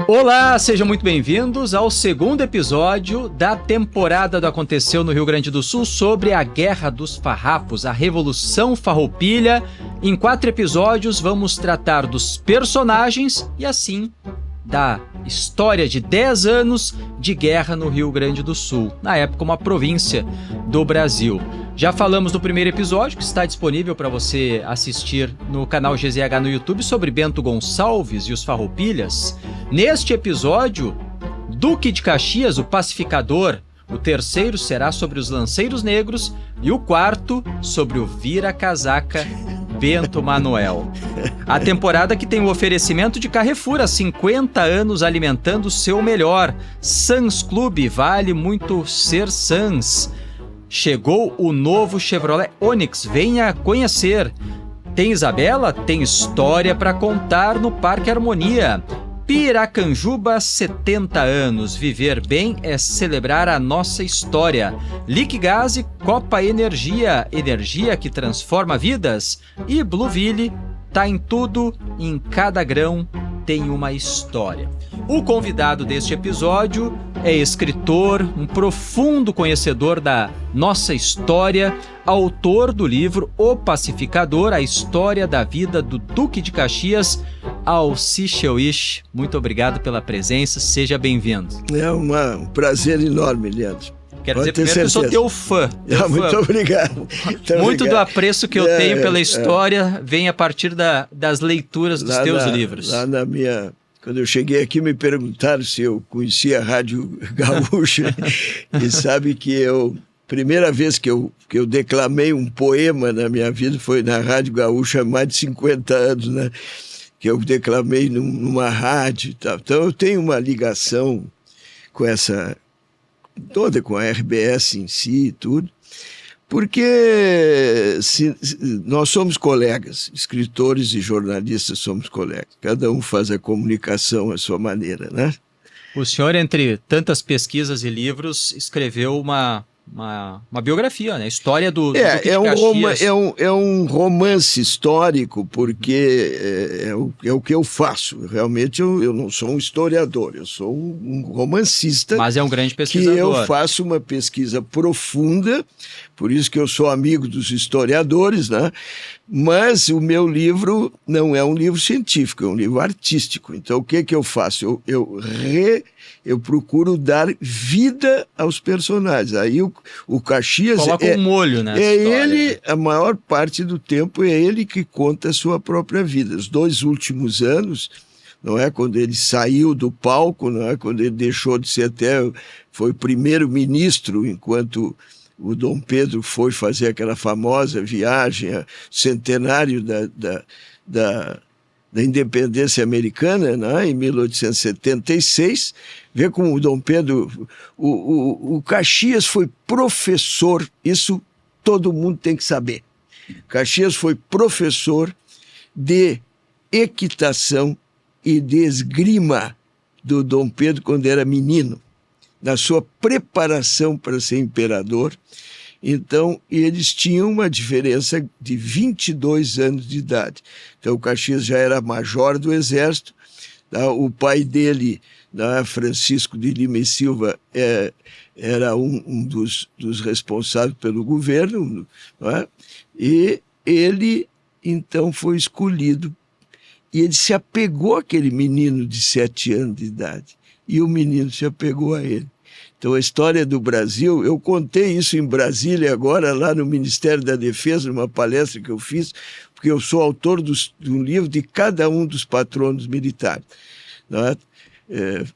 Olá, sejam muito bem-vindos ao segundo episódio da temporada do Aconteceu no Rio Grande do Sul sobre a Guerra dos Farrapos, a Revolução Farroupilha. Em 4 episódios vamos tratar dos personagens e assim da história de 10 anos de guerra no Rio Grande do Sul, na época uma província do Brasil. Já falamos no primeiro episódio, que está disponível para você assistir no canal GZH no YouTube, sobre Bento Gonçalves e os Farroupilhas. Neste episódio, Duque de Caxias, o pacificador. O terceiro será sobre os lanceiros negros e o quarto sobre o vira-casaca Bento Manuel. A temporada que tem o oferecimento de Carrefour, há 50 anos alimentando o seu melhor. Sans Clube, vale muito ser Sans. Chegou o novo Chevrolet Onix, venha conhecer. Tem Isabela? Tem história para contar no Parque Harmonia. Piracanjuba, 70 anos. Viver bem é celebrar a nossa história. Liquigás e Copa Energia, energia que transforma vidas. E Blueville, tá em tudo, em cada grão tem uma história. O convidado deste episódio é escritor, um profundo conhecedor da nossa história, autor do livro O Pacificador, a história da vida do Duque de Caxias, Alci Cheuich. Muito obrigado pela presença, seja bem-vindo. É um prazer enorme, Leandro. Quero dizer primeiro que eu sou teu fã. Muito obrigado. Muito do apreço que eu tenho pela história vem a partir das leituras dos teus livros. Lá na minha... Quando eu cheguei aqui, me perguntaram se eu conhecia a Rádio Gaúcha. E sabe que primeira vez que eu declamei um poema na minha vida foi na Rádio Gaúcha há mais de 50 anos, né? Que eu declamei numa rádio e tal. Então eu tenho uma ligação com com a RBS em si e tudo, porque nós somos colegas, escritores e jornalistas somos colegas, cada um faz a comunicação à sua maneira, né? O senhor, entre tantas pesquisas e livros, escreveu uma biografia, né? História do Duque de Caxias. É um romance histórico, porque é o que eu faço. Realmente eu não sou um historiador, eu sou um romancista. Mas é um grande pesquisador. Que eu faço uma pesquisa profunda, por isso que eu sou amigo dos historiadores, né? Mas o meu livro não é um livro científico, é um livro artístico. Então o que eu faço? Eu procuro dar vida aos personagens. Aí o Caxias... Coloca um molho nessa história. Ele, a maior parte do tempo, é ele que conta a sua própria vida. Os 2 últimos anos, não é? Quando ele saiu do palco, não é? Quando ele deixou de ser foi primeiro-ministro, enquanto o Dom Pedro foi fazer aquela famosa viagem, centenário da independência americana, né, em 1876, vê como o Dom Pedro, o Caxias foi professor, isso todo mundo tem que saber. Caxias foi professor de equitação e de esgrima do Dom Pedro quando era menino, na sua preparação para ser imperador. Então, eles tinham uma diferença de 22 anos de idade. Então, o Caxias já era major do Exército, tá? O pai dele, Francisco de Lima e Silva, era um dos responsáveis pelo governo, não é? E ele, então, foi escolhido. E ele se apegou àquele menino de 7 anos de idade. E o menino se apegou a ele. Então, a história do Brasil, eu contei isso em Brasília agora, lá no Ministério da Defesa, numa palestra que eu fiz, porque eu sou autor de um livro de cada um dos patronos militares. Né?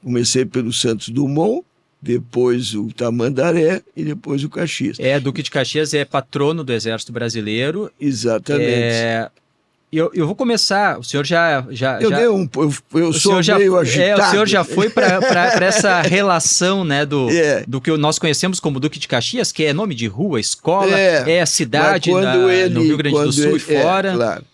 Comecei pelo Santos Dumont, depois o Tamandaré e depois o Caxias. Duque de Caxias é patrono do Exército Brasileiro. Exatamente. Eu vou começar, o senhor eu sou meio agitado. O senhor já foi para essa relação, né, do que nós conhecemos como Duque de Caxias, que é nome de rua, escola, é a cidade no Rio Grande do Sul e fora. Claro.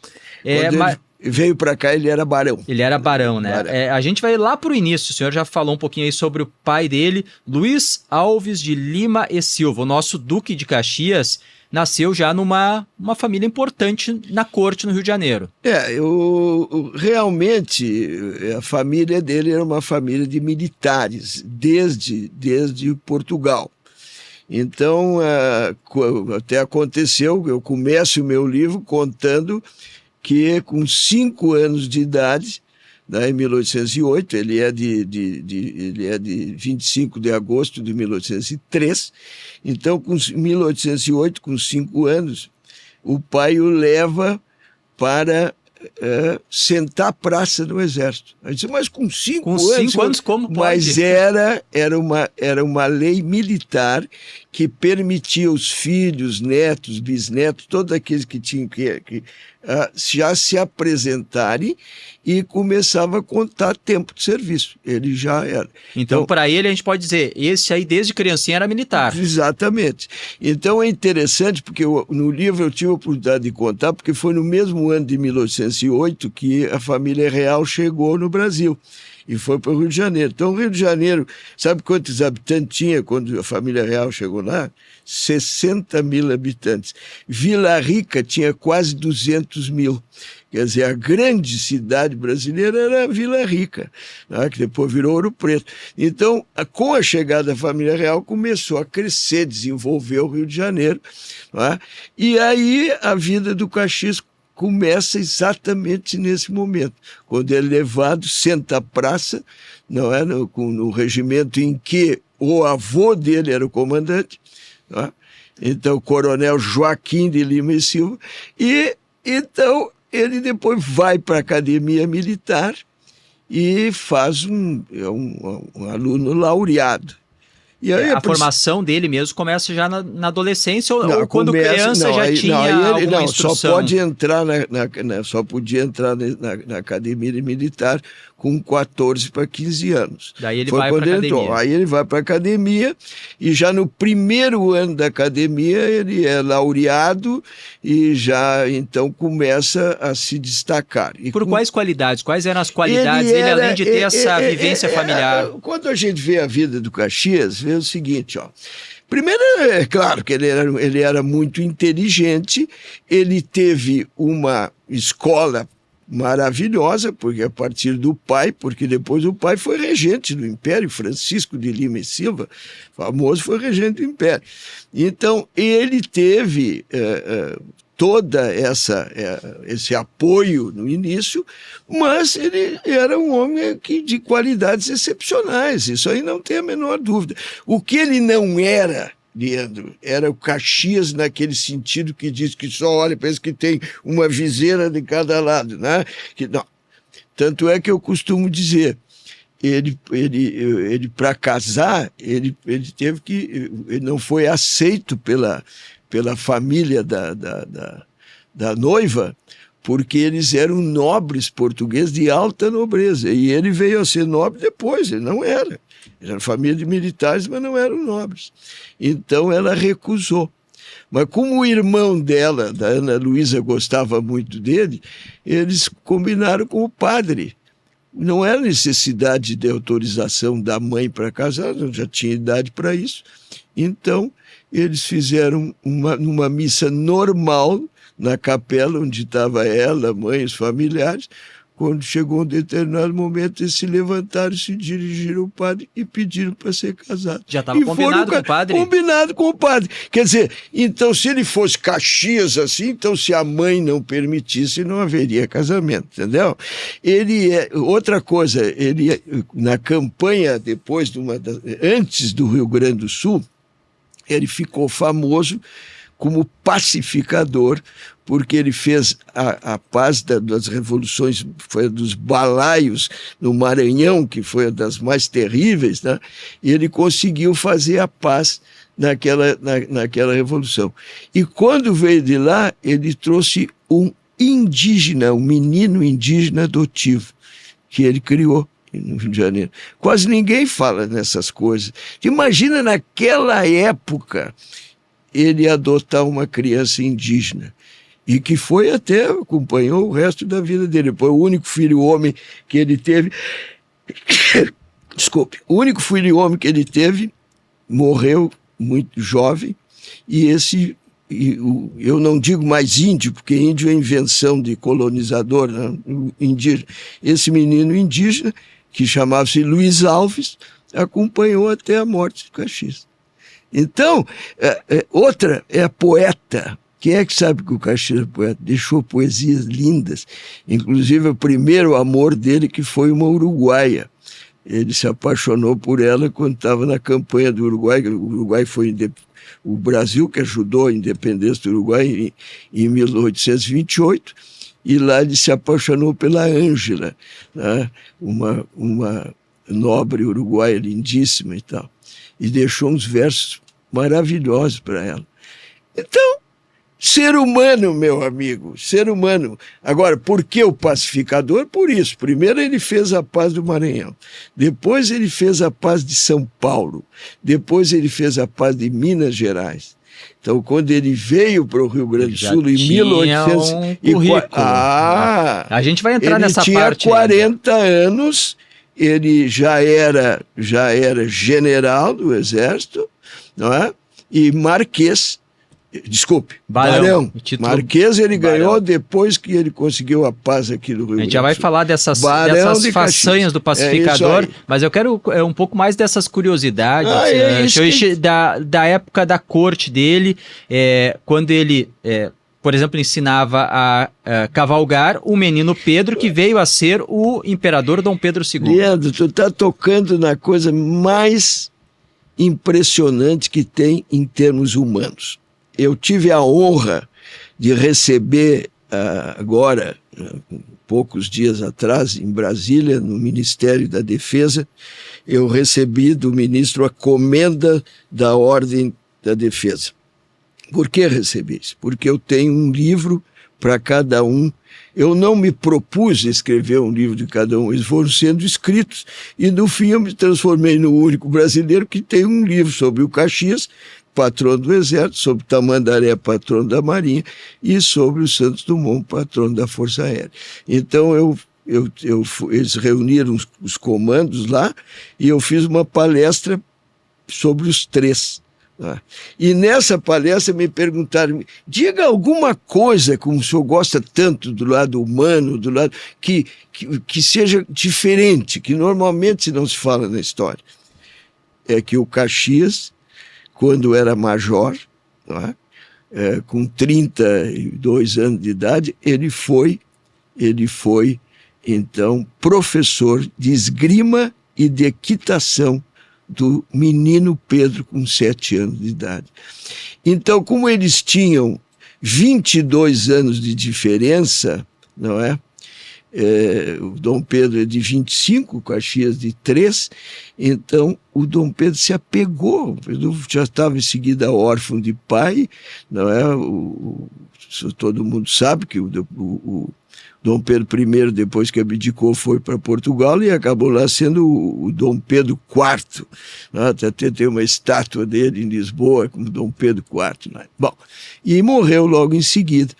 veio para cá, ele era barão. Ele era barão, né? Barão. A gente vai lá para o início, o senhor já falou um pouquinho aí sobre o pai dele, Luiz Alves de Lima e Silva, o nosso Duque de Caxias, nasceu já numa família importante na corte no Rio de Janeiro. Realmente, a família dele era uma família de militares, desde Portugal. Então, até aconteceu, eu começo o meu livro contando que com 5 anos de idade, né, em 1808, ele é de 25 de agosto de 1803, então, em 1808, com 5 anos, o pai o leva para sentar praça no exército. Eu disse, mas com 5 anos... Com 5 anos, como pode? Mas era uma lei militar que permitia os filhos, netos, bisnetos, todos aqueles que tinham que já se apresentarem e começava a contar tempo de serviço. Ele já era. Então para ele, a gente pode dizer, esse aí desde criancinha era militar. Exatamente. Então é interessante, porque no livro eu tive a oportunidade de contar, porque foi no mesmo ano de 1808 que a família real chegou no Brasil. E foi para o Rio de Janeiro. Então, o Rio de Janeiro, sabe quantos habitantes tinha quando a família real chegou lá? 60 mil habitantes. Vila Rica tinha quase 200 mil. Quer dizer, a grande cidade brasileira era Vila Rica, né, que depois virou Ouro Preto. Então, com a chegada da família real, começou a crescer, desenvolver o Rio de Janeiro. Né? E aí, a vida do Caxias começa exatamente nesse momento, quando ele é levado, senta à praça, não é, no regimento em que o avô dele era o comandante, não é? Então o coronel Joaquim de Lima e Silva, e então ele depois vai para a academia militar e faz um aluno laureado. E aí a formação dele mesmo começa já na adolescência ou quando criança já tinha alguma instrução? Só pode entrar só podia entrar na academia militar com 14 para 15 anos. Daí ele vai para a academia. Aí ele vai para a academia e já no primeiro ano da academia ele é laureado e já então começa a se destacar. E por quais qualidades? Quais eram as qualidades dele, além de ter essa vivência familiar? Quando a gente vê a vida do Caxias, vê o seguinte, ó. Primeiro, é claro que ele era muito inteligente, ele teve uma escola maravilhosa, porque a partir do pai, porque depois o pai foi regente do Império, Francisco de Lima e Silva, famoso, foi regente do Império. Então, ele teve toda esse apoio no início, mas ele era um homem de qualidades excepcionais, isso aí não tem a menor dúvida. O que ele não era, Leandro, era o Caxias naquele sentido que diz que só olha, pensa que tem uma viseira de cada lado, né? Não. Tanto é que eu costumo dizer, ele para casar, ele teve que, ele não foi aceito pela família da noiva, porque eles eram nobres portugueses de alta nobreza, e ele veio a ser nobre depois, ele não era. Era família de militares, mas não eram nobres. Então ela recusou. Mas como o irmão dela, da Ana Luísa, gostava muito dele, eles combinaram com o padre. Não era necessidade de autorização da mãe para casar, já tinha idade para isso. Então eles fizeram numa missa normal, na capela onde estava ela, a mãe, os familiares. Quando chegou um determinado momento, eles se levantaram, se dirigiram ao padre e pediram para ser casado. Já estava combinado com o padre? Combinado com o padre. Quer dizer, então se ele fosse Caxias assim, então se a mãe não permitisse, não haveria casamento, entendeu? Outra coisa, ele na campanha depois antes do Rio Grande do Sul, ele ficou famoso como pacificador, porque ele fez a paz das revoluções, foi dos balaios no Maranhão, que foi uma das mais terríveis, né? E ele conseguiu fazer a paz naquela revolução. E quando veio de lá, ele trouxe um indígena, um menino indígena adotivo, que ele criou no Rio de Janeiro. Quase ninguém fala nessas coisas. Imagina naquela época ele adotar uma criança indígena. e que foi até, acompanhou o resto da vida dele. Foi o único filho homem que ele teve. Desculpe, o único filho homem que ele teve morreu muito jovem, e eu não digo mais índio, porque índio é invenção de colonizador, né? Indígena. Esse menino indígena, que chamava-se Luiz Alves, acompanhou até a morte do Caxias. Então, outra é a poeta. Quem é que sabe que o Caxias é poeta? Deixou poesias lindas, inclusive o primeiro amor dele, que foi uma uruguaia. Ele se apaixonou por ela quando estava na campanha do Uruguai. O Uruguai foi o Brasil que ajudou a independência do Uruguai em 1828, e lá ele se apaixonou pela Ângela, né? uma nobre uruguaia lindíssima e tal, e deixou uns versos maravilhosos para ela. Então, ser humano, meu amigo, ser humano. Agora, por que o pacificador? Por isso. Primeiro ele fez a paz do Maranhão, depois ele fez a paz de São Paulo, depois ele fez a paz de Minas Gerais. Então, quando ele veio para o Rio Grande do Sul em 1804... A gente vai entrar nessa parte. Ele tinha 40 anos, ele já era general do Exército, não é? E marquês. Desculpe, Barão. Marquês ele ganhou depois que ele conseguiu a paz aqui no Rio Grande do Sul. A gente já vai falar dessas façanhas do pacificador, mas eu quero um pouco mais dessas curiosidades da época da corte dele, quando ele, por exemplo, ensinava a cavalgar o menino Pedro, que veio a ser o imperador Dom Pedro II. Leandro, tu está tocando na coisa mais impressionante que tem em termos humanos. Eu tive a honra de receber agora, poucos dias atrás, em Brasília, no Ministério da Defesa, eu recebi do ministro a comenda da Ordem da Defesa. Por que recebi isso? Porque eu tenho um livro para cada um. Eu não me propus escrever um livro de cada um, eles foram sendo escritos, e no fim eu me transformei no único brasileiro que tem um livro sobre o Caxias, patrono do Exército, sobre Tamandaré, patrono da Marinha, e sobre o Santos Dumont, patrono da Força Aérea. Então eles reuniram os comandos lá, e eu fiz uma palestra sobre os três. Tá? E nessa palestra me perguntaram, diga alguma coisa, como o senhor gosta tanto do lado humano, do lado que seja diferente, que normalmente não se fala na história. É que o Caxias, quando era major, com 32 anos de idade, ele foi, então, professor de esgrima e de equitação do menino Pedro, com 7 anos de idade. Então, como eles tinham 22 anos de diferença, não é? O Dom Pedro é de 25, o Caxias de 3, então o Dom Pedro se apegou. Pedro já estava em seguida órfão de pai, não é? Todo mundo sabe que o Dom Pedro I, depois que abdicou, foi para Portugal e acabou lá sendo o Dom Pedro IV. Né? Até tem uma estátua dele em Lisboa, como Dom Pedro IV. Né? Bom, e morreu logo em seguida.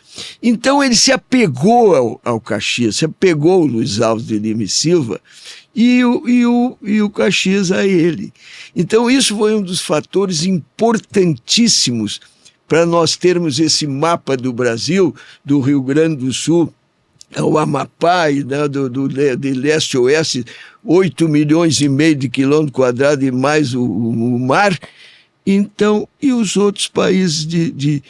Então ele se apegou ao Caxias, se apegou ao Luiz Alves de Lima e Silva e o Caxias a ele. Então isso foi um dos fatores importantíssimos para nós termos esse mapa do Brasil, do Rio Grande do Sul, o Amapá, né, de leste a oeste, 8,5 milhões de quilômetros quadrados e mais o mar. Então, e os outros países de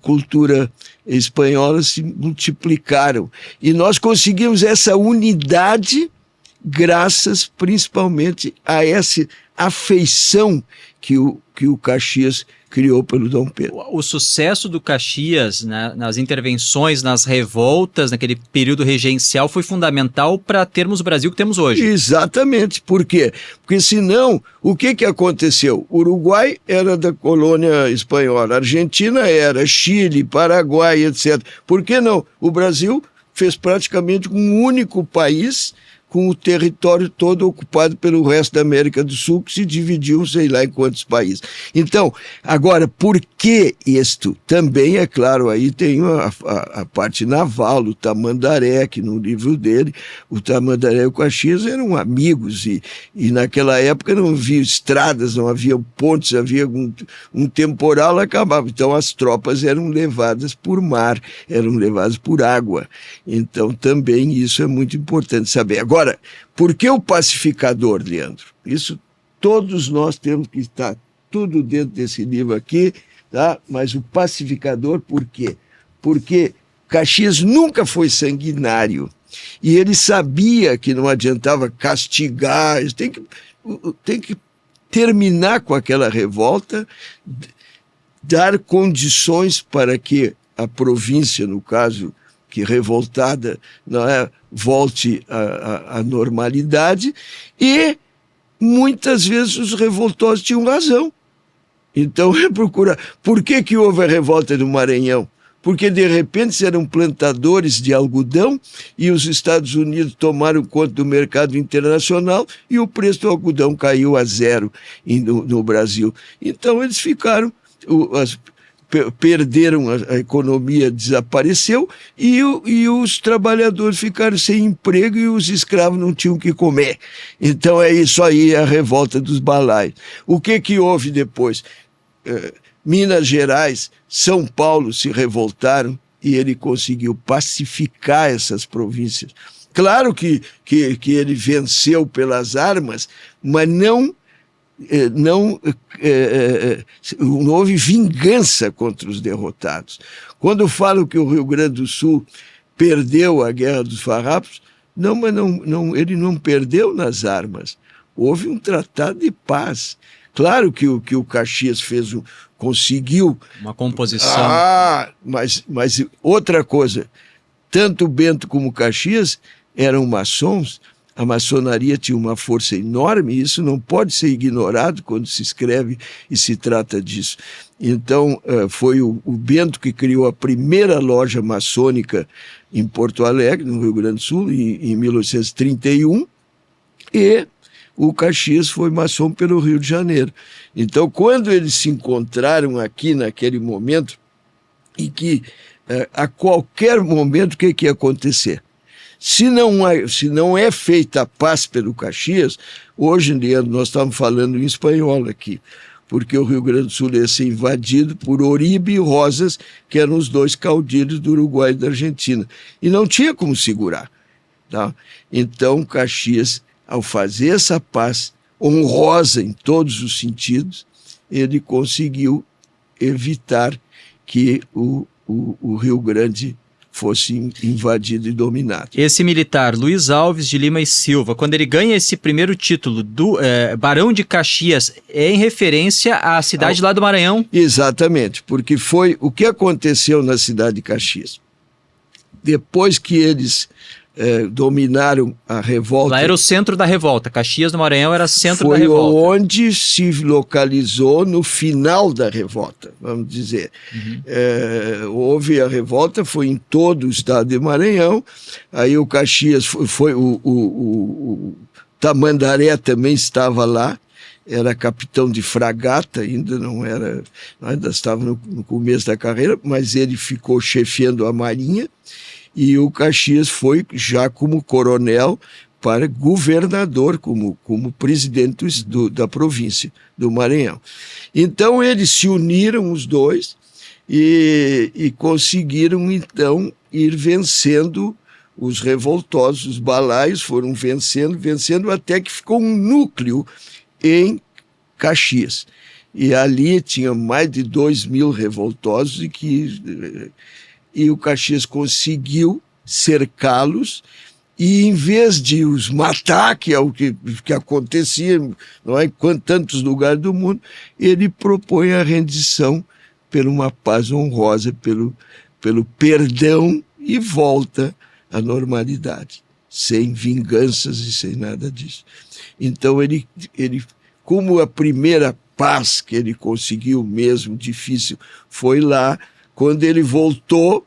cultura espanhola se multiplicaram. E nós conseguimos essa unidade graças principalmente a essa afeição que o Caxias criou pelo Dom Pedro. O sucesso do Caxias, né, nas intervenções, nas revoltas, naquele período regencial, foi fundamental para termos o Brasil que temos hoje. Exatamente. Por quê? Porque senão, o que aconteceu? O Uruguai era da colônia espanhola, a Argentina era, Chile, Paraguai, etc. Por que não? O Brasil fez praticamente um único país com o território todo ocupado pelo resto da América do Sul, que se dividiu, sei lá, em quantos países. Então, agora, por que isto? Também, é claro, aí tem a parte naval, o Tamandaré, que no livro dele, o Tamandaré e o Caxias eram amigos, e naquela época não havia estradas, não havia pontes, havia um temporal, acabava. Então, as tropas eram levadas por mar, eram levadas por água. Então, também isso é muito importante saber. Agora, por que o pacificador, Leandro? Isso todos nós temos que estar tudo dentro desse livro aqui, tá? Mas o pacificador, por quê? Porque Caxias nunca foi sanguinário e ele sabia que não adiantava castigar, tem que terminar com aquela revolta, dar condições para que a província, no caso, que revoltada, não é, volte à normalidade, e muitas vezes os revoltosos tinham razão. Então, por que houve a revolta do Maranhão? Porque, de repente, eram plantadores de algodão e os Estados Unidos tomaram conta do mercado internacional e o preço do algodão caiu a zero no Brasil. Então, eles ficaram... perderam, a economia desapareceu e os trabalhadores ficaram sem emprego e os escravos não tinham o que comer. Então é isso aí, a revolta dos balaios. O que houve depois? Minas Gerais, São Paulo se revoltaram e ele conseguiu pacificar essas províncias. Claro que ele venceu pelas armas, mas não houve vingança contra os derrotados. Quando eu falo que o Rio Grande do Sul perdeu a Guerra dos Farrapos, ele não perdeu nas armas. Houve um tratado de paz. Claro que o Caxias conseguiu... uma composição. Mas outra coisa, tanto Bento como Caxias eram maçons. A maçonaria tinha uma força enorme e isso não pode ser ignorado quando se escreve e se trata disso. Então, foi o Bento que criou a primeira loja maçônica em Porto Alegre, no Rio Grande do Sul, em 1831, e o Caxias foi maçom pelo Rio de Janeiro. Então, quando eles se encontraram aqui naquele momento, e que a qualquer momento o que ia acontecer? Se não é feita a paz pelo Caxias, hoje, Leandro, nós estamos falando em espanhol aqui, porque o Rio Grande do Sul ia ser invadido por Oribe e Rosas, que eram os dois caudilhos do Uruguai e da Argentina. E não tinha como segurar. Tá? Então, Caxias, ao fazer essa paz honrosa em todos os sentidos, ele conseguiu evitar que o Rio Grande fosse invadido e dominado. Esse militar, Luiz Alves de Lima e Silva, quando ele ganha esse primeiro título do Barão de Caxias, é em referência à cidade lá do Maranhão? Exatamente, porque foi o que aconteceu na cidade de Caxias. Depois que eles dominaram a revolta... Lá era o centro da revolta, Caxias do Maranhão era centro da revolta. Foi onde se localizou no final da revolta, vamos dizer. Houve a revolta, foi em todo o estado de Maranhão, aí o Caxias o Tamandaré também estava lá, era capitão de fragata, ainda estava no começo da carreira, mas ele ficou chefiando a marinha, e o Caxias foi já como coronel para governador, como presidente da província do Maranhão. Então eles se uniram os dois e conseguiram então ir vencendo os revoltosos, os balaios foram vencendo até que ficou um núcleo em Caxias. E ali tinha mais de 2.000 revoltosos e o Caxias conseguiu cercá-los e, em vez de os matar, que é o que acontecia não é, em tantos lugares do mundo, ele propõe a rendição por uma paz honrosa, pelo perdão e volta à normalidade, sem vinganças e sem nada disso. Então, ele como a primeira paz que ele conseguiu mesmo, difícil, foi lá. Quando ele voltou,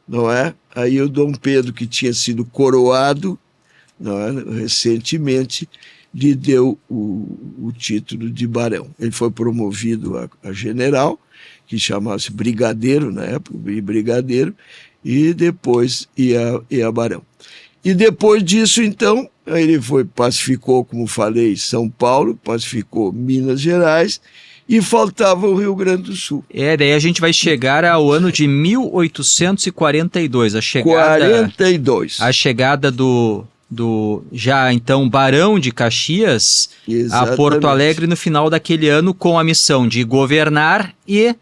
não é? Aí o Dom Pedro, que tinha sido coroado, não é? Recentemente lhe deu o título de barão. Ele foi promovido a general, que chamava-se brigadeiro na época, brigadeiro, e depois ia a barão. E depois disso, então, ele pacificou, como falei, São Paulo, pacificou Minas Gerais, e faltava o Rio Grande do Sul. Daí a gente vai chegar ao ano de 1842, a chegada do já então Barão de Caxias. Exatamente. A Porto Alegre no final daquele ano, com a missão de governar e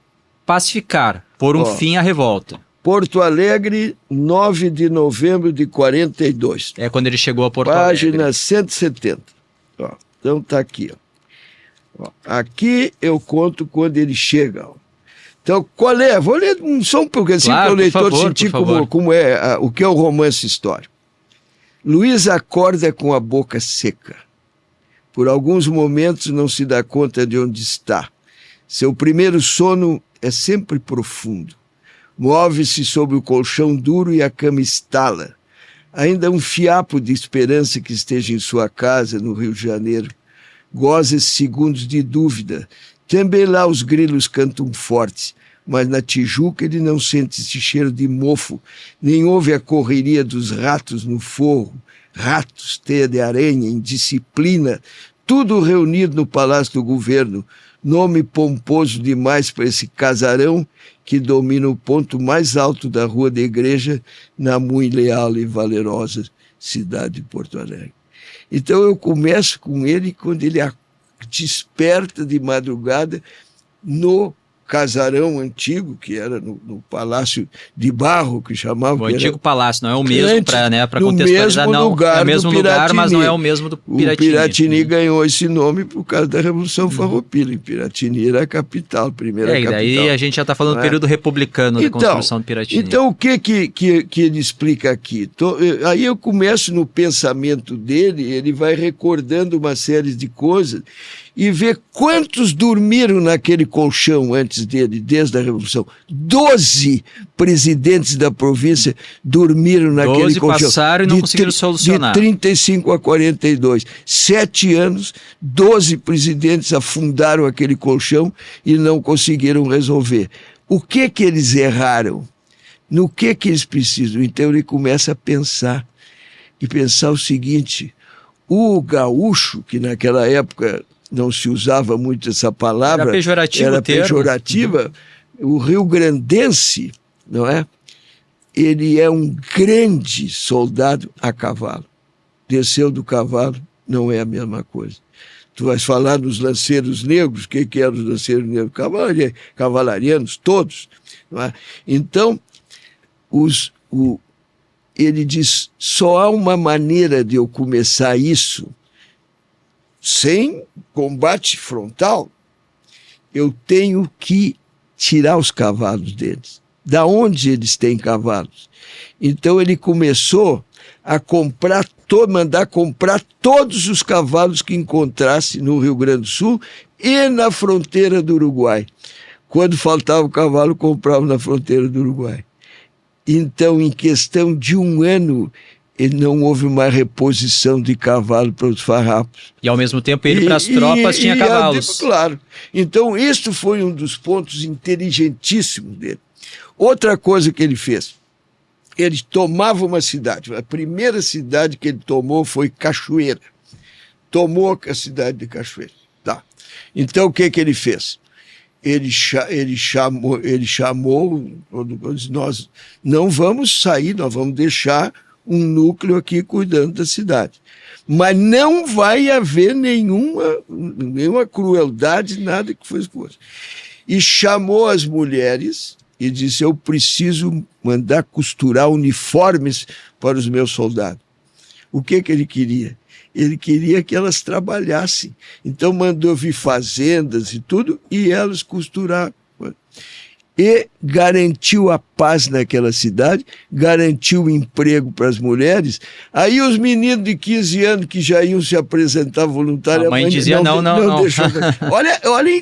pacificar, pôr um fim à revolta. Porto Alegre, 9 de novembro de 42. É quando ele chegou a Porto Alegre. Página 170. Então tá aqui. Aqui eu conto quando ele chega. Então, qual é? Vou ler só um pouquinho assim, para o leitor sentir como é o que é o romance histórico. Luiz acorda com a boca seca. Por alguns momentos não se dá conta de onde está. Seu primeiro sono é sempre profundo. Move-se sobre o colchão duro e a cama estala. Ainda um fiapo de esperança que esteja em sua casa, no Rio de Janeiro. Goza segundos de dúvida. Também lá os grilos cantam fortes, mas na Tijuca ele não sente esse cheiro de mofo, nem ouve a correria dos ratos no forro. Ratos, teia de aranha, indisciplina, tudo reunido no Palácio do Governo. Nome pomposo demais para esse casarão que domina o ponto mais alto da Rua da Igreja, na muito leal e valerosa cidade de Porto Alegre. Então eu começo com ele quando ele desperta de madrugada no casarão antigo, que era no Palácio de Barro, que chamava. O antigo palácio, não é o mesmo, para contextualizar, não. Lugar é o mesmo lugar, mas não é o mesmo do Piratini. O Piratini ganhou esse nome por causa da Revolução Farroupilha. Piratini era a capital, primeira capital. E daí a gente já está falando do período republicano da construção do Piratini. Então, o que ele explica aqui? Aí eu começo no pensamento dele, ele vai recordando uma série de coisas, e ver quantos dormiram naquele colchão antes dele, desde a Revolução. 12 presidentes da província dormiram naquele colchão. 12 passaram e não conseguiram solucionar. De 35 a 42. 7 anos, 12 presidentes afundaram aquele colchão e não conseguiram resolver. O que eles erraram? No que eles precisam? Então ele começa a pensar. E pensar o seguinte: o gaúcho, que naquela época não se usava muito essa palavra, era pejorativa, o rio-grandense, não é? Ele é um grande soldado a cavalo. Desceu do cavalo, não é a mesma coisa. Tu vais falar dos lanceiros negros, o que eram os lanceiros negros? Cavalarianos, todos. Não é? Então, ele diz, só há uma maneira de eu começar isso sem combate frontal. Eu tenho que tirar os cavalos deles. Da onde eles têm cavalos? Então ele começou a mandar comprar todos os cavalos que encontrasse no Rio Grande do Sul e na fronteira do Uruguai. Quando faltava o cavalo, comprava na fronteira do Uruguai. Então, em questão de um ano, não houve uma reposição de cavalo para os farrapos. E ao mesmo tempo ele para as tropas tinha cavalos. Claro. Então isso foi um dos pontos inteligentíssimos dele. Outra coisa que ele fez, ele tomava uma cidade. A primeira cidade que ele tomou foi Cachoeira. Tomou a cidade de Cachoeira. Tá. Então o que ele fez? Ele chamou, nós não vamos sair, nós vamos deixar um núcleo aqui cuidando da cidade. Mas não vai haver nenhuma crueldade, nada que fosse coisa. E chamou as mulheres e disse, eu preciso mandar costurar uniformes para os meus soldados. O que ele queria? Ele queria que elas trabalhassem. Então mandou vir fazendas e tudo, e elas costuraram. E garantiu a paz naquela cidade, garantiu emprego para as mulheres. Aí os meninos de 15 anos que já iam se apresentar voluntários... A mãe dizia não. Deixou. Olha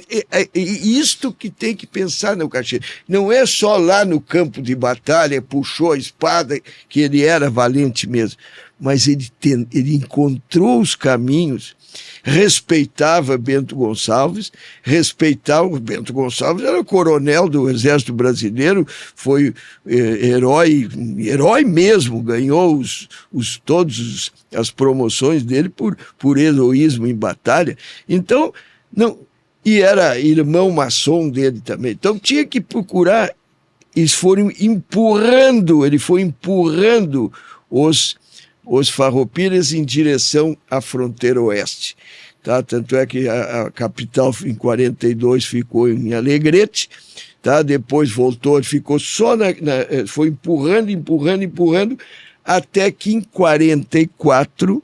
isto que tem que pensar no Caxias. Não é só lá no campo de batalha, puxou a espada, que ele era valente mesmo. mas ele encontrou os caminhos, respeitava Bento Gonçalves, o Bento Gonçalves era coronel do Exército Brasileiro, foi herói mesmo, ganhou todas as promoções dele por heroísmo em batalha. Então, não, e era irmão maçom dele também. Então tinha que procurar, ele foi empurrando os farroupilhas em direção à fronteira oeste. Tá? Tanto é que a capital em 42 ficou em Alegrete, tá? Depois voltou, ficou só foi empurrando, até que em 44,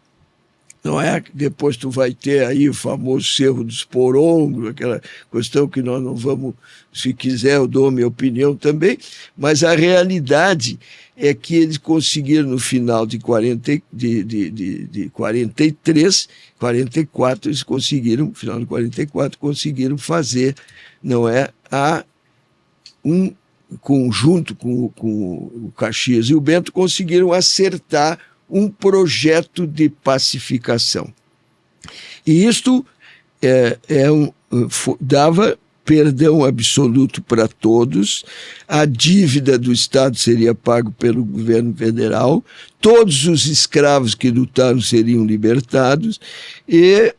não é? Depois tu vai ter aí o famoso Cerro dos Porongos, aquela questão que nós não vamos, se quiser eu dou minha opinião também, mas a realidade é que eles conseguiram no final de 43, 44, eles conseguiram, no final de 44, conseguiram fazer, não é, um conjunto com o Caxias e o Bento, conseguiram acertar um projeto de pacificação. E isto dava perdão absoluto para todos, a dívida do Estado seria pago pelo governo federal, todos os escravos que lutaram seriam libertados e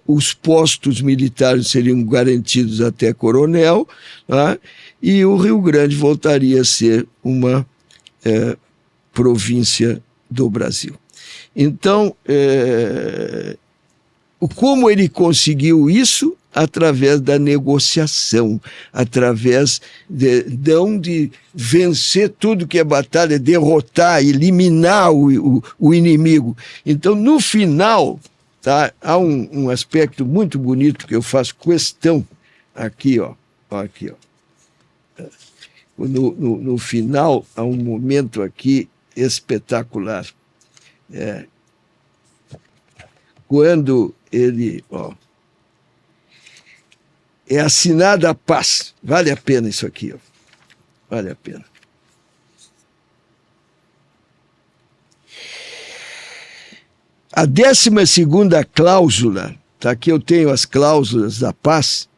os postos militares seriam garantidos até coronel, tá? E o Rio Grande voltaria a ser uma província do Brasil. Então, como ele conseguiu isso? Através da negociação, através de vencer tudo que é batalha, derrotar, eliminar o inimigo. Então, no final, tá, há um aspecto muito bonito que eu faço questão aqui, ó. Aqui, ó. No final, há um momento aqui espetacular. Quando ele... Ó, é assinada a paz. Vale a pena isso aqui, ó. Vale a pena. A 12ª cláusula, tá aqui eu tenho as cláusulas da paz.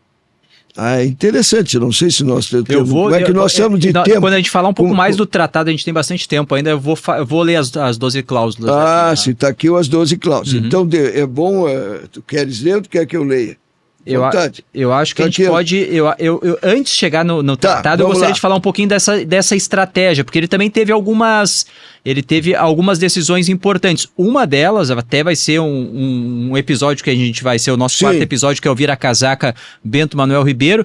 É interessante, não sei se nós temos... Como é que nós estamos de tempo? Quando a gente falar um pouco mais do tratado, a gente tem bastante tempo ainda, eu vou ler as 12 cláusulas. Se está aqui as 12 cláusulas. Uhum. Então, é bom... tu queres ler ou tu quer que eu leia? Eu acho que a gente pode... antes de chegar no tratado, eu gostaria de falar um pouquinho dessa estratégia, porque ele também teve algumas decisões importantes. Uma delas até vai ser um episódio que a gente vai ser o nosso quarto episódio, que é o Vira-Casaca Bento Manuel Ribeiro.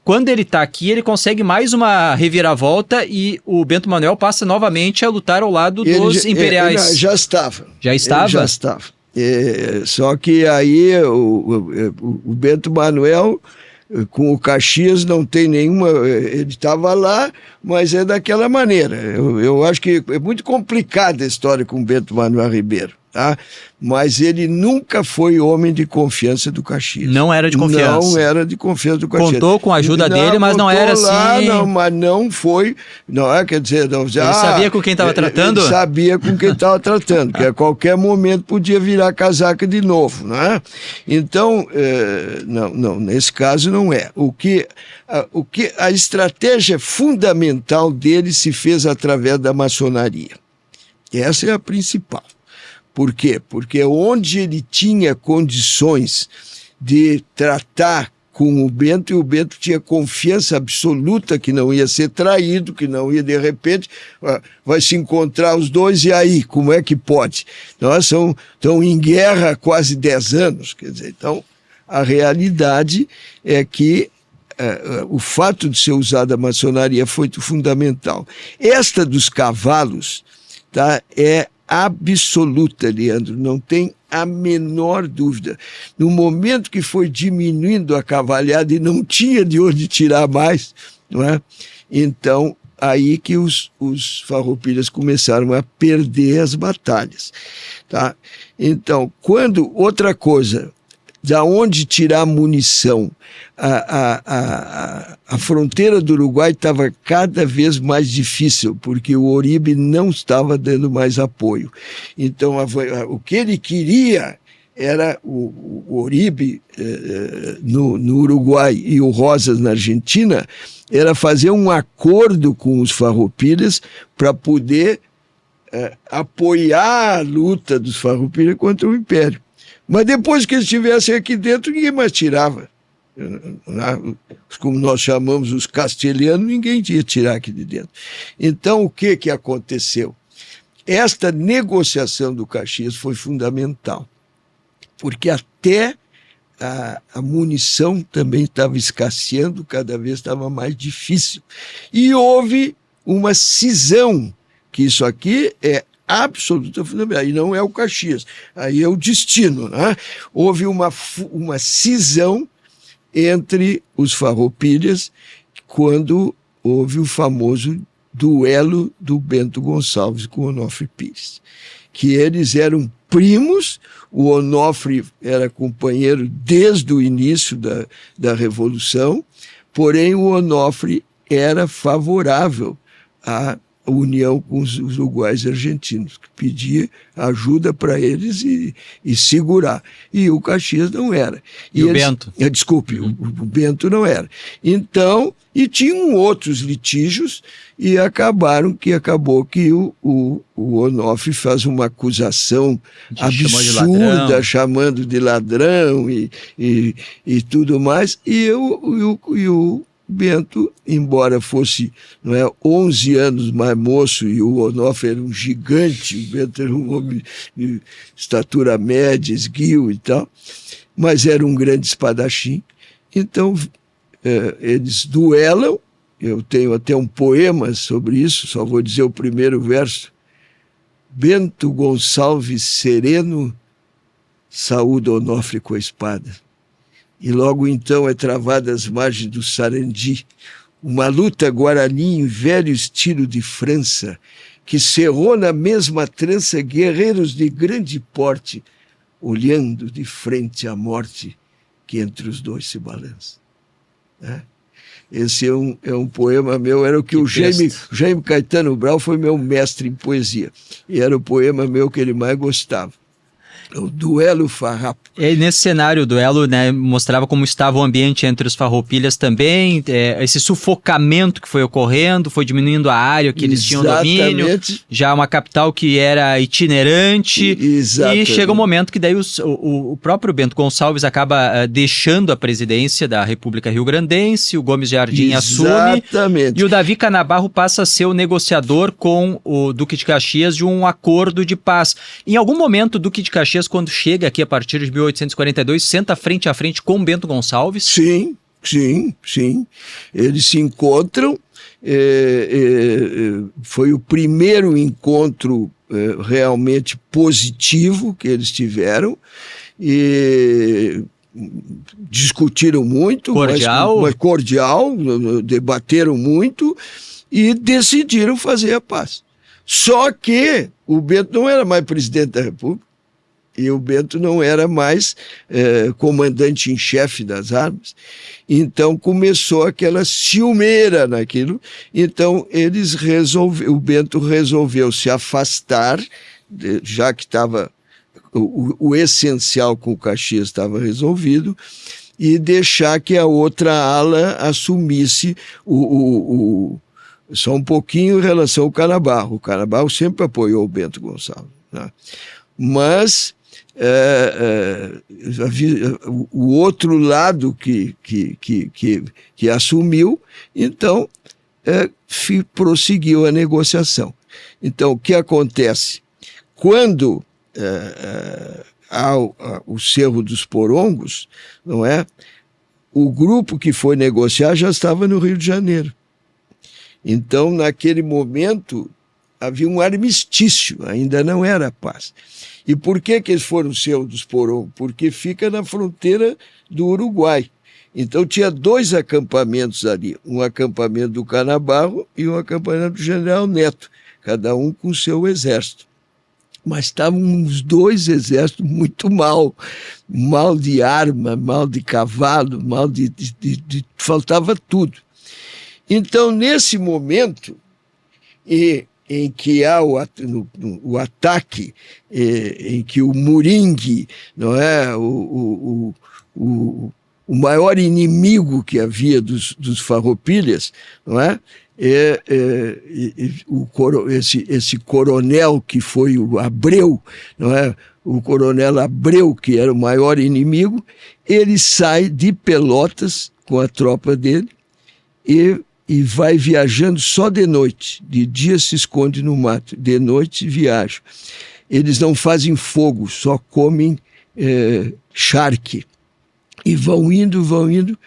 Quando ele está aqui, ele consegue mais uma reviravolta e o Bento Manuel passa novamente a lutar ao lado dos imperiais. Já estava. Já estava? Ele já estava. Só que aí o Bento Manuel com o Caxias não tem nenhuma... Ele estava lá, mas é daquela maneira. Eu acho que é muito complicada a história com o Bento Manuel Ribeiro, tá? Mas ele nunca foi homem de confiança do Caxias. Não era de confiança. Não era de confiança do Caxias. Contou com a ajuda dele, mas não era assim... Mas não foi... Não é, quer dizer... Não, ele sabia com quem estava tratando? Ele sabia com quem estava tratando, que a qualquer momento podia virar casaca de novo, não é? Então, não, nesse caso não é. A estratégia fundamental dele se fez através da maçonaria. Essa é a principal. Por quê? Porque onde ele tinha condições de tratar com o Bento, e o Bento tinha confiança absoluta que não ia ser traído, que não ia, de repente, vai se encontrar os dois, e aí, como é que pode? Nós estão em guerra há quase 10 anos, quer dizer, então, a realidade é que o fato de ser usada a maçonaria foi fundamental. Esta dos cavalos, tá, é absoluta, Leandro, não tem a menor dúvida. No momento que foi diminuindo a cavalhada e não tinha de onde tirar mais, não é? Então, aí que os farroupilhas começaram a perder as batalhas, tá? Então, outra coisa, da onde tirar munição. A fronteira do Uruguai estava cada vez mais difícil, porque o Uribe não estava dando mais apoio. Então, o que ele queria era o Uribe no Uruguai e o Rosas na Argentina, era fazer um acordo com os farroupilhas para poder apoiar a luta dos farroupilhas contra o Império. Mas depois que eles estivessem aqui dentro, ninguém mais tirava. Como nós chamamos os castelhanos, ninguém ia tirar aqui de dentro. Então, o que aconteceu? Esta negociação do Caxias foi fundamental, porque até a munição também estava escasseando, cada vez estava mais difícil. E houve uma cisão, que isso aqui é absoluta fundamental, e não é o Caxias, aí é o destino, né? Houve uma cisão entre os farroupilhas quando houve o famoso duelo do Bento Gonçalves com o Onofre Pires, que eles eram primos, o Onofre era companheiro desde o início da Revolução, porém o Onofre era favorável à união com os uruguaios e argentinos, que pedia ajuda para eles e segurar. E o Caxias não era. E o Bento? Desculpe, o Bento não era. Então, e tinham outros litígios, e acabou que o Onofre faz uma acusação absurda, chamando de ladrão e tudo mais, e o Bento, embora fosse 11 anos mais moço e o Onofre era um gigante, o Bento era um homem de estatura média, esguio e tal, mas era um grande espadachim. Então, eles duelam. Eu tenho até um poema sobre isso, só vou dizer o primeiro verso. Bento Gonçalves sereno saúda Onofre com a espada. E logo então é travada às margens do Sarandi uma luta guarani em velho estilo de França, que cerrou na mesma trança guerreiros de grande porte, olhando de frente à morte que entre os dois se balança. Esse é um poema meu, era o que o Jaime Caetano Brau foi meu mestre em poesia, e era o poema meu que ele mais gostava. O duelo farrapo. E nesse cenário, o duelo, né, mostrava como estava o ambiente entre os farroupilhas também, esse sufocamento que foi ocorrendo, foi diminuindo a área que eles tinham domínio, já uma capital que era itinerante, e chega um momento que daí o próprio Bento Gonçalves acaba deixando a presidência da República Rio-Grandense, o Gomes Jardim assume, e o Davi Canabarro passa a ser o negociador com o Duque de Caxias de um acordo de paz. Em algum momento, o Duque de Caxias, quando chega aqui a partir de 1842, senta frente a frente com Bento Gonçalves? Sim. Eles se encontram, foi o primeiro encontro realmente positivo que eles tiveram, e discutiram muito, mas cordial, debateram muito e decidiram fazer a paz. Só que o Bento não era mais presidente da República, e o Bento não era mais comandante em chefe das armas. Então começou aquela ciumeira naquilo. Então o Bento resolveu se afastar, já que estava o essencial com o Caxias estava resolvido, e deixar que a outra ala assumisse só um pouquinho em relação ao Canabarro. O Canabarro sempre apoiou o Bento Gonçalves, né? Mas o outro lado que assumiu, então prosseguiu a negociação. Então, o que acontece? Quando há o Cerro dos Porongos, não é? O grupo que foi negociar já estava no Rio de Janeiro. Então, naquele momento, havia um armistício, ainda não era paz. E por que eles foram Cerro dos Porongos? Porque fica na fronteira do Uruguai. Então tinha dois acampamentos ali, um acampamento do Canabarro e um acampamento do General Neto, cada um com seu exército. mas estavam os dois exércitos muito mal de arma, mal de cavalo, faltava tudo. Então, nesse momento em que há o ataque, em que o Moringue, não é, o maior inimigo que havia dos farroupilhas, não é? Esse coronel que foi o Abreu, não é? O coronel Abreu, que era o maior inimigo, ele sai de Pelotas com a tropa dele e vai viajando só de noite. De dia se esconde no mato, de noite viaja. Eles não fazem fogo, só comem charque. E vão indo,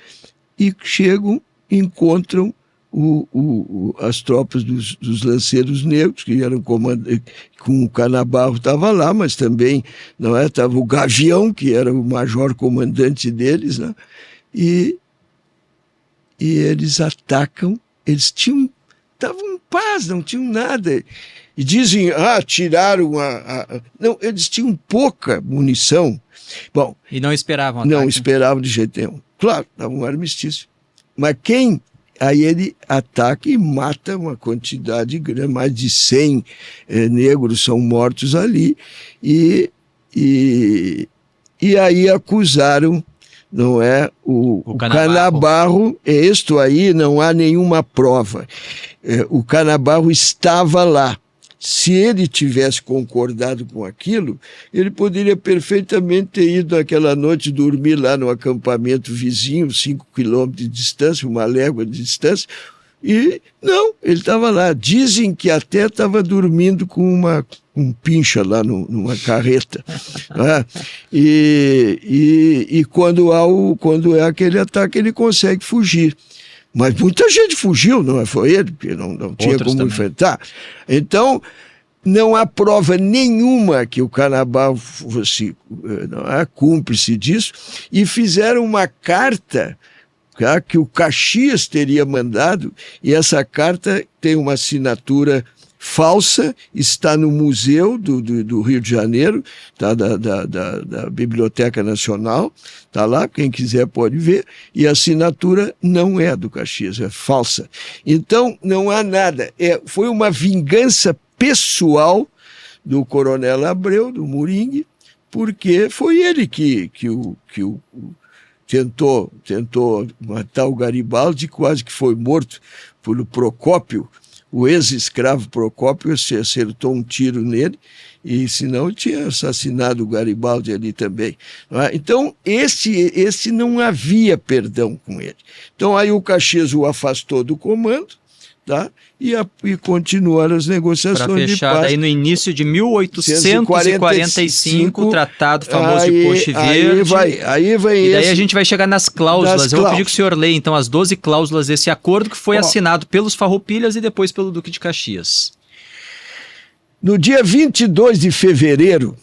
e chegam, encontram as tropas dos lanceiros negros, que eram comandantes, com o Canabarro estava lá, mas também não estava o Gavião, que era o major comandante deles, né? E eles atacam, estavam em paz, não tinham nada. E dizem, tiraram Não, eles tinham pouca munição. Bom, e não esperavam ataque. Não esperavam de jeito nenhum. Claro, estava um armistício. Mas aí ele ataca e mata uma quantidade grande, mais de 100 negros são mortos ali. E aí acusaram, não é, o Canabarro. Isto aí não há nenhuma prova. O Canabarro estava lá. Se ele tivesse concordado com aquilo, ele poderia perfeitamente ter ido naquela noite dormir lá no acampamento vizinho, 5 quilômetros de distância, 1 légua de distância, e não, ele estava lá. Dizem que até estava dormindo com um pincha lá numa carreta. Né? E quando é aquele ataque, ele consegue fugir. Mas muita gente fugiu, não foi ele, porque não tinha como enfrentar. Então, não há prova nenhuma que o Canabarro fosse cúmplice disso, e fizeram uma carta que o Caxias teria mandado, e essa carta tem uma assinatura falsa, está no Museu do Rio de Janeiro, tá, da Biblioteca Nacional, está lá, quem quiser pode ver, e a assinatura não é do Caxias, é falsa. Então, não há nada. Foi uma vingança pessoal do coronel Abreu, do Moringue, porque foi ele que tentou matar o Garibaldi, quase que foi morto por Procópio. O ex-escravo Procópio acertou um tiro nele, e senão tinha assassinado o Garibaldi ali também. Então, esse não havia perdão com ele. Então, aí o Caxias o afastou do comando, tá? E continuaram as negociações de paz. Aí no início de 1845, o tratado famoso de Ponte Verde. Aí vem e daí a gente vai chegar nas cláusulas. Eu vou pedir que o senhor leia, então, as 12 cláusulas desse acordo que foi assinado pelos Farroupilhas e depois pelo Duque de Caxias. No dia 22 de fevereiro,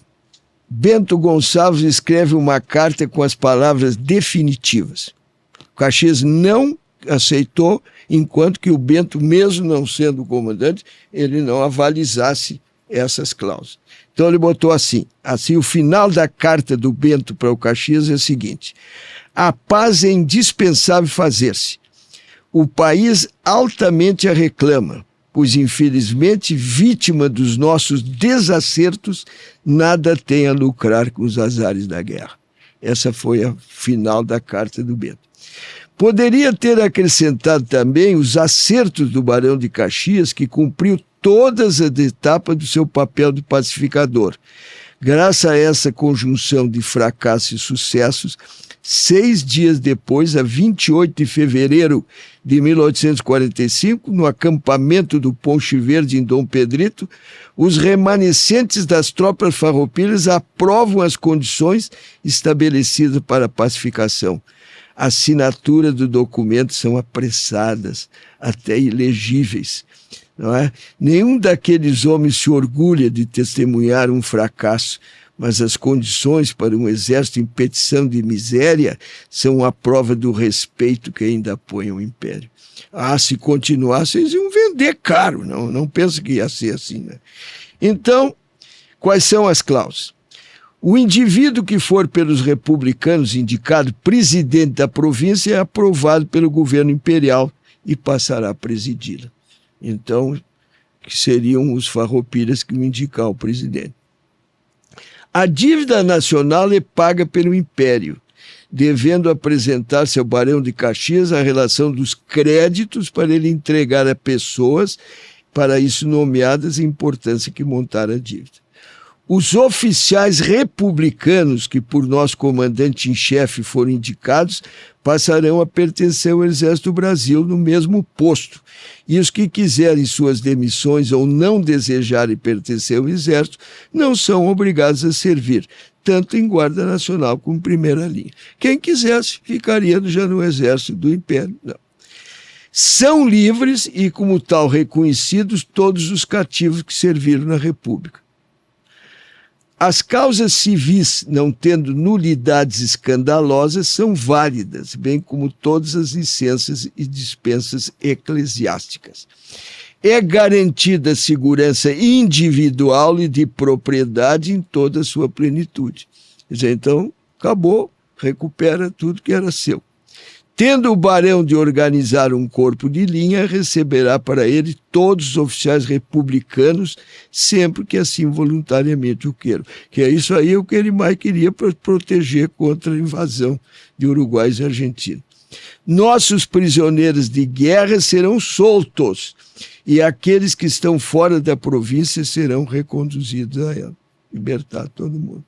Bento Gonçalves escreve uma carta com as palavras definitivas. O Caxias não aceitou, enquanto que o Bento, mesmo não sendo o comandante, ele não avalizasse essas cláusulas. Então ele botou assim, o final da carta do Bento para o Caxias é o seguinte: a paz é indispensável fazer-se. O país altamente a reclama, pois infelizmente, vítima dos nossos desacertos, nada tem a lucrar com os azares da guerra. Essa foi a final da carta do Bento. Poderia ter acrescentado também os acertos do Barão de Caxias, que cumpriu todas as etapas do seu papel de pacificador. Graças a essa conjunção de fracassos e sucessos, 6 dias depois, a 28 de fevereiro de 1845, no acampamento do Ponche Verde em Dom Pedrito, os remanescentes das tropas farroupilhas aprovam as condições estabelecidas para a pacificação. A assinatura do documento são apressadas, até ilegíveis. Não é? Nenhum daqueles homens se orgulha de testemunhar um fracasso, mas as condições para um exército em petição de miséria são a prova do respeito que ainda apoia o império. Se continuasse, eles iam vender caro, não penso que ia ser assim, né? Então, Quais são as cláusulas? O indivíduo que for pelos republicanos indicado presidente da província é aprovado pelo governo imperial e passará a presidi-la. Então, que seriam os farroupilhas que vão indicar o presidente. A dívida nacional é paga pelo império, devendo apresentar-se ao Barão de Caxias a relação dos créditos para ele entregar a pessoas, para isso nomeadas, a importância que montar a dívida. Os oficiais republicanos que por nosso comandante em chefe foram indicados passarão a pertencer ao Exército do Brasil no mesmo posto. E os que quiserem suas demissões ou não desejarem pertencer ao Exército não são obrigados a servir, tanto em Guarda Nacional como em primeira linha. Quem quisesse ficaria já no Exército do Império. Não. São livres e, como tal, reconhecidos todos os cativos que serviram na República. As causas civis, não tendo nulidades escandalosas, são válidas, bem como todas as licenças e dispensas eclesiásticas. É garantida a segurança individual e de propriedade em toda a sua plenitude. Quer dizer, então, acabou, recupera tudo que era seu. Tendo o barão de organizar um corpo de linha, receberá para ele todos os oficiais republicanos, sempre que assim voluntariamente o queiram. Que é isso aí o que ele mais queria para proteger contra a invasão de uruguaios e argentinos. Nossos prisioneiros de guerra serão soltos, e aqueles que estão fora da província serão reconduzidos a ela. Libertar todo mundo.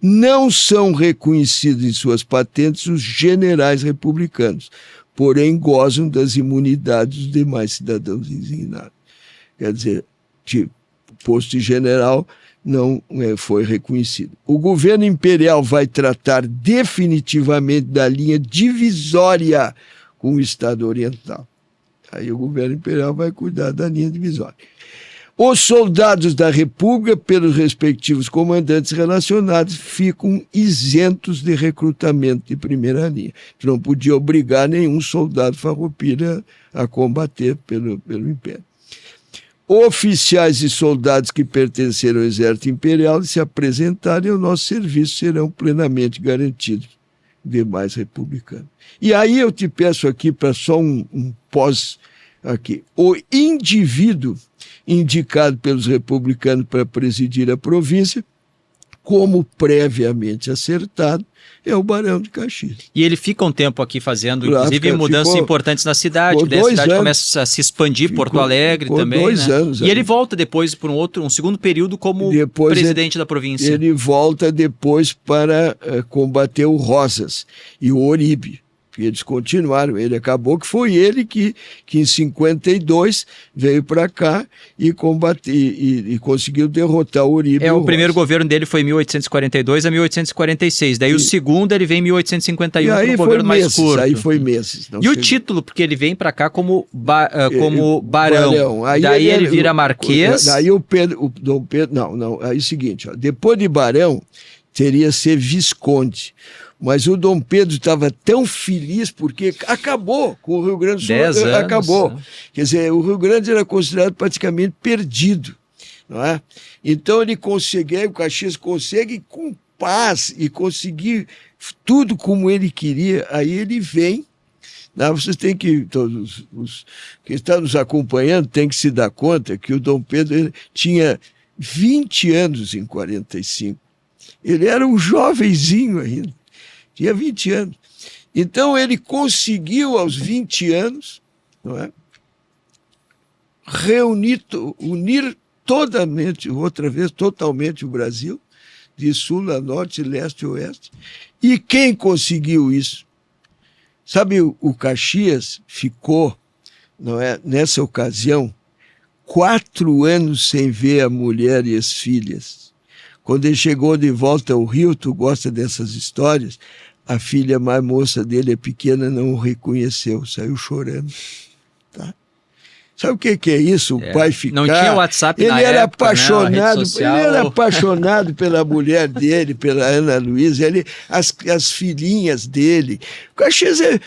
Não são reconhecidos em suas patentes os generais republicanos, porém gozam das imunidades dos demais cidadãos designados. Quer dizer, tipo, o posto de general não foi reconhecido. O governo imperial vai tratar definitivamente da linha divisória com o Estado Oriental. Aí o governo imperial vai cuidar da linha divisória. Os soldados da República, pelos respectivos comandantes relacionados, ficam isentos de recrutamento de primeira linha. Não podia obrigar nenhum soldado farroupilha a combater pelo Império. Oficiais e soldados que pertenceram ao Exército Imperial e se apresentarem ao nosso serviço serão plenamente garantidos, demais republicanos. E aí eu te peço aqui para só um pós aqui. O indivíduo indicado pelos republicanos para presidir a província, como previamente acertado, é o Barão de Caxias. E ele fica um tempo aqui fazendo, inclusive, mudanças importantes na cidade. Daí a cidade começa a se expandir, Porto Alegre também. 2 anos. E ele volta depois por um segundo período como presidente da província. Ele volta depois para combater o Rosas e o Oribe. Eles continuaram, acabou que foi ele que em 52 veio para cá e combateu e conseguiu derrotar o Uribe. O primeiro governo dele foi em 1842 a 1846, daí o segundo ele vem em 1851 para um governo mais curto. Aí foi meses. E o título, porque ele vem para cá como barão. Daí ele vira marquês. Daí o Dom Pedro, aí é o seguinte, depois de barão teria ser visconde. Mas o Dom Pedro estava tão feliz porque acabou com o Rio Grande do Sul. 10 anos, acabou. Quer dizer, o Rio Grande era considerado praticamente perdido. Não é? Então ele conseguiu, o Caxias consegue com paz e conseguir tudo como ele queria. Aí ele vem. Vocês têm que, todos os que estão nos acompanhando, tem que se dar conta que o Dom Pedro tinha 20 anos em 45. Ele era um jovenzinho ainda. Tinha 20 anos. Então ele conseguiu, aos 20 anos, não é, unir totalmente o Brasil, de sul a norte, leste a oeste. E quem conseguiu isso? Sabe, o Caxias ficou, não é, nessa ocasião, 4 anos sem ver a mulher e as filhas. Quando ele chegou de volta ao Rio, tu gosta dessas histórias, a filha mais moça dele, pequena, não o reconheceu, saiu chorando. Tá? Sabe o que é isso? O pai ficar... Não tinha WhatsApp ele na era época, apaixonado, né? Social... Ele era apaixonado pela mulher dele, pela Ana Luísa, as filhinhas dele. O Caxias é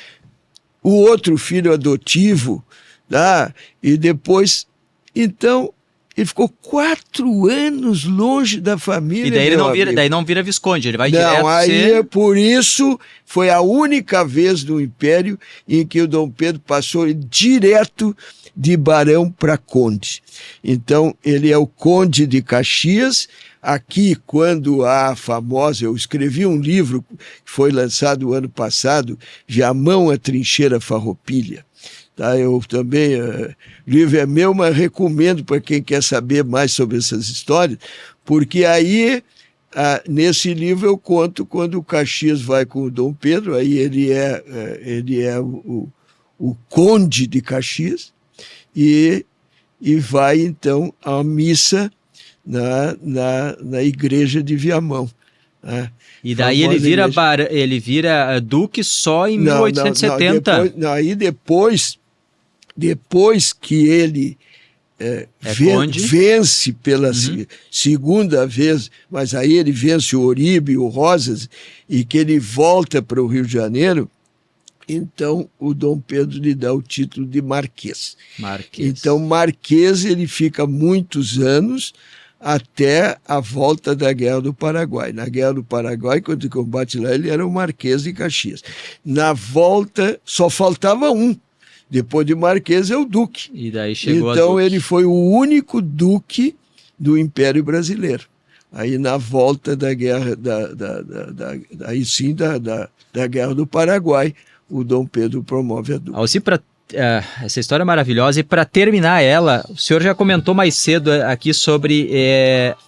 o outro filho adotivo, tá? E depois... Então, Ele ficou 4 anos longe da família. E daí ele não vira visconde, ele vai direto aí ser... por isso foi a única vez no Império em que o Dom Pedro passou direto de barão para conde. Então ele é o conde de Caxias. Aqui, quando a famosa, eu escrevi um livro que foi lançado o ano passado, Viamão, a Trincheira Farroupilha. Tá, eu também, o livro é meu, mas recomendo para quem quer saber mais sobre essas histórias, porque aí, nesse livro eu conto quando o Caxias vai com o Dom Pedro, aí ele é o conde de Caxias, e vai então à missa na igreja de Viamão. Né? E daí ele vira duque só em 1870. Aí depois que ele vence pela segunda vez, mas aí ele vence o Oribe, o Rosas, e que ele volta para o Rio de Janeiro, então o Dom Pedro lhe dá o título de Marquês. Então Marquês ele fica muitos anos até a volta da Guerra do Paraguai. Na Guerra do Paraguai, quando ele combate lá, ele era o Marquês de Caxias. Na volta, só faltava um. Depois de Marquês é o Duque. E daí chegou então ele foi o único Duque do Império Brasileiro. Aí na volta da Guerra, aí sim da Guerra do Paraguai, o Dom Pedro promove a Duque. Alci, essa história é maravilhosa, e para terminar ela, o senhor já comentou mais cedo aqui sobre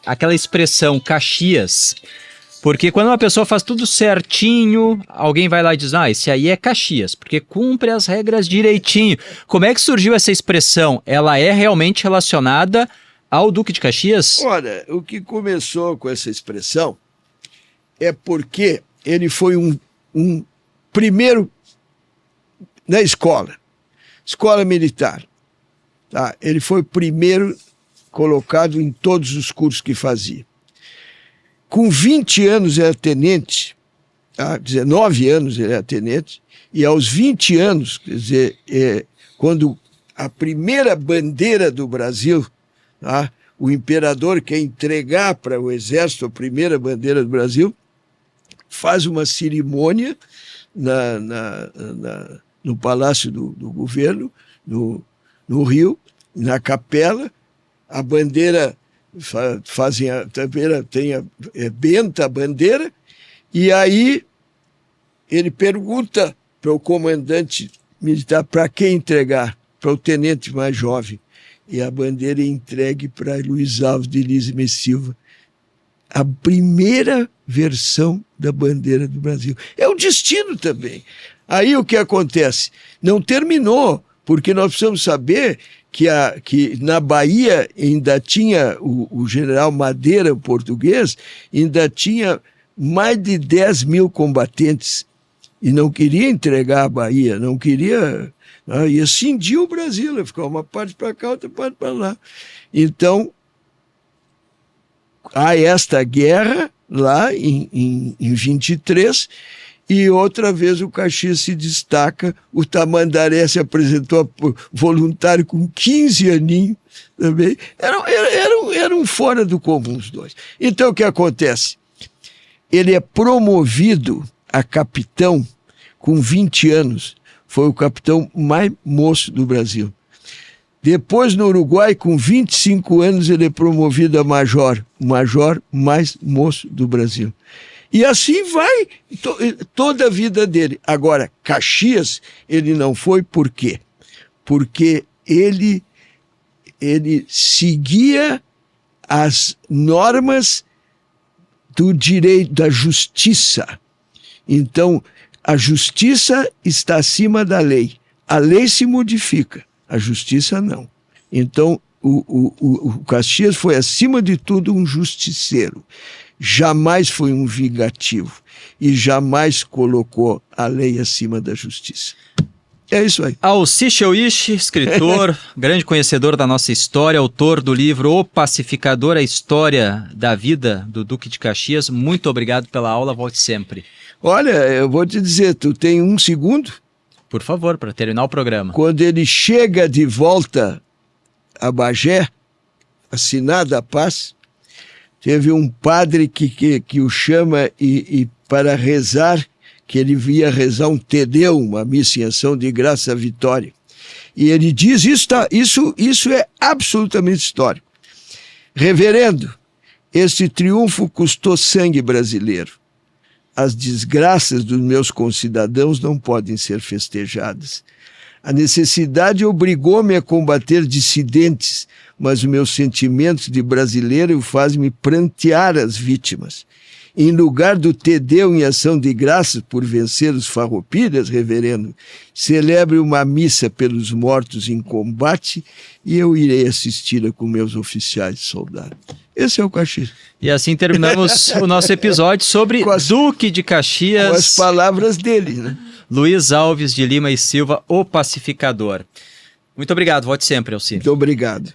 aquela expressão Caxias, porque quando uma pessoa faz tudo certinho, alguém vai lá e diz, esse aí é Caxias, porque cumpre as regras direitinho. Como é que surgiu essa expressão? Ela é realmente relacionada ao Duque de Caxias? Olha, o que começou com essa expressão é porque ele foi um primeiro na escola militar. Tá? Ele foi o primeiro colocado em todos os cursos que fazia. Com 20 anos era tenente, tá? 19 anos ele era tenente, e aos 20 anos, quer dizer, quando a primeira bandeira do Brasil, tá? O imperador quer entregar para o exército a primeira bandeira do Brasil, faz uma cerimônia no Palácio do Governo, no Rio, na capela, a bandeira, benta a bandeira, e aí ele pergunta para o comandante militar para quem entregar, para o tenente mais jovem, e a bandeira é entregue para Luiz Alves de Lisme Silva, a primeira versão da bandeira do Brasil. É o destino também. Aí o que acontece? Não terminou, porque nós precisamos saber que na Bahia ainda tinha o general Madeira, o português, ainda tinha mais de 10 mil combatentes e não queria entregar a Bahia, não queria... ia cindir o Brasil, ia ficar uma parte para cá, outra parte para lá. Então, há esta guerra lá em 23, e outra vez o Caxias se destaca, o Tamandaré se apresentou voluntário com 15 aninhos também. Eram fora do comum os dois. Então o que acontece? Ele é promovido a capitão com 20 anos, foi o capitão mais moço do Brasil. Depois, no Uruguai, com 25 anos, ele é promovido a major, o major mais moço do Brasil. E assim vai toda a vida dele. Agora, Caxias, ele não foi por quê? Porque ele seguia as normas do direito, da justiça. Então, a justiça está acima da lei. A lei se modifica, a justiça não. Então, o Caxias foi, acima de tudo, um justiceiro. Jamais foi um vingativo e jamais colocou a lei acima da justiça. É isso aí. Alci Cheuich, escritor, grande conhecedor da nossa história, autor do livro O Pacificador, a História da Vida do Duque de Caxias. Muito obrigado pela aula, volte sempre. Olha, eu vou te dizer, tu tem um segundo? Por favor, para terminar o programa. Quando ele chega de volta a Bagé, assinada a paz, teve um padre que o chama e para rezar, que ele via rezar um Te Deum, uma missa em ação de graça à vitória. E ele diz, isso é absolutamente histórico. Reverendo, este triunfo custou sangue brasileiro. As desgraças dos meus concidadãos não podem ser festejadas. A necessidade obrigou-me a combater dissidentes, mas o meu sentimento de brasileiro faz-me prantear as vítimas. Em lugar do Te Deum em ação de graças por vencer os farroupilhas, reverendo, celebre uma missa pelos mortos em combate e eu irei assisti-la com meus oficiais soldados. Esse é o Caxias. E assim terminamos o nosso episódio sobre Duque de Caxias. Com as palavras dele, né? Luiz Alves de Lima e Silva, o pacificador. Muito obrigado, volte sempre, Alcine. Muito obrigado.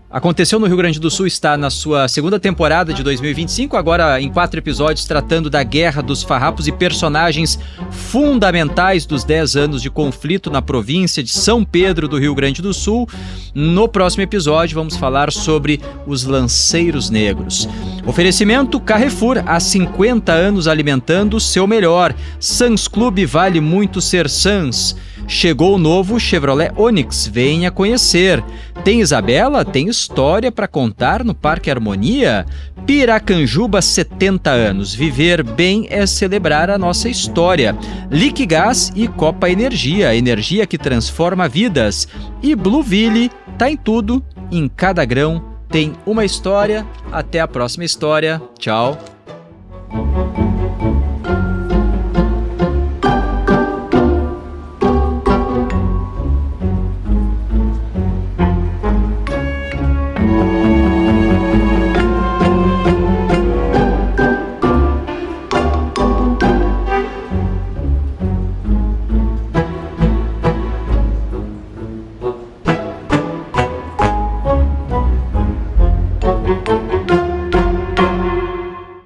Aconteceu no Rio Grande do Sul, está na sua segunda temporada de 2025, agora em 4 episódios, tratando da Guerra dos Farrapos e personagens fundamentais dos 10 anos de conflito na província de São Pedro do Rio Grande do Sul. No próximo episódio vamos falar sobre os lanceiros negros. Oferecimento Carrefour, há 50 anos alimentando o seu melhor. Sans Clube, vale muito ser Sans. Chegou o novo Chevrolet Onix, venha conhecer. Tem Isabela? Tem história para contar no Parque Harmonia? Piracanjuba, 70 anos. Viver bem é celebrar a nossa história. Liquigás e Copa Energia, energia que transforma vidas. E Blueville, tá em tudo, em cada grão tem uma história. Até a próxima história. Tchau.